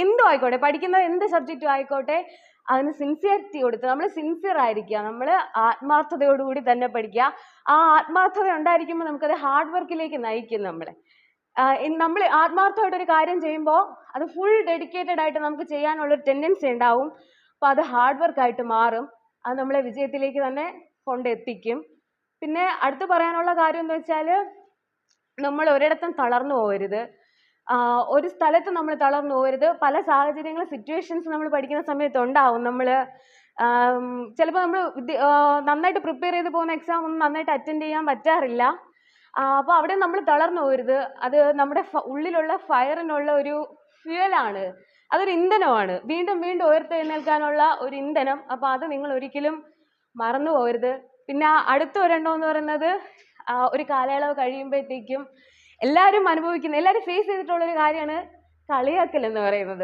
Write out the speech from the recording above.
എന്തും ആയിക്കോട്ടെ, പഠിക്കുന്ന എന്ത് സബ്ജക്റ്റും ആയിക്കോട്ടെ, അതിന് സിൻസിയറിറ്റി കൊടുത്ത് നമ്മൾ സിൻസിയർ ആയിരിക്കുക, നമ്മൾ ആത്മാർത്ഥതയോടുകൂടി തന്നെ പഠിക്കുക. ആ ആത്മാർത്ഥത ഉണ്ടായിരിക്കുമ്പോൾ നമുക്കത് ഹാർഡ് വർക്കിലേക്ക് നയിക്കും നമ്മളെ. നമ്മൾ ആത്മാർത്ഥമായിട്ട് ഒരു കാര്യം ചെയ്യുമ്പോൾ അത് ഫുൾ ഡെഡിക്കേറ്റഡ് ആയിട്ട് നമുക്ക് ചെയ്യാനുള്ള ഒരു ടെൻഡൻസി ഉണ്ടാവും. അപ്പോൾ അത് ഹാർഡ് വർക്കായിട്ട് മാറും. അത് നമ്മളെ വിജയത്തിലേക്ക് തന്നെ കൊണ്ടെത്തിക്കും. പിന്നെ അടുത്ത് പറയാനുള്ള കാര്യം എന്ന് വെച്ചാൽ, നമ്മൾ ഒരിടത്തും തളർന്നു പോകരുത്. ഒരു സ്ഥലത്ത് നമ്മൾ തളർന്നു പോകരുത്. പല സാഹചര്യങ്ങൾ, സിറ്റുവേഷൻസ് നമ്മൾ പഠിക്കുന്ന സമയത്ത് ഉണ്ടാവും. നമ്മൾ ചിലപ്പോൾ നമ്മൾ നന്നായിട്ട് പ്രിപ്പയർ ചെയ്ത് പോകുന്ന എക്സാം ഒന്നും നന്നായിട്ട് അറ്റൻഡ് ചെയ്യാൻ പറ്റാറില്ല. അപ്പോൾ അവിടെ നമ്മൾ തളർന്നു പോകരുത്. അത് നമ്മുടെ ഉള്ളിലുള്ള ഫയറിനുള്ള ഒരു ഫ്യൂവലാണ്, അതൊരു ഇന്ധനമാണ്, വീണ്ടും വീണ്ടും ഉയർത്തെഴുന്നേൽക്കാനുള്ള ഒരു ഇന്ധനം. അപ്പോൾ അത് നിങ്ങൾ ഒരിക്കലും മറന്നു പോകരുത്. പിന്നെ അടുത്ത ഒരെണ്ണം എന്ന് പറയുന്നത്, ഒരു കാലയളവ് കഴിയുമ്പോഴത്തേക്കും എല്ലാവരും ഫേസ് ചെയ്തിട്ടുള്ള ഒരു കാര്യമാണ് കളിയാക്കൽ എന്ന് പറയുന്നത്.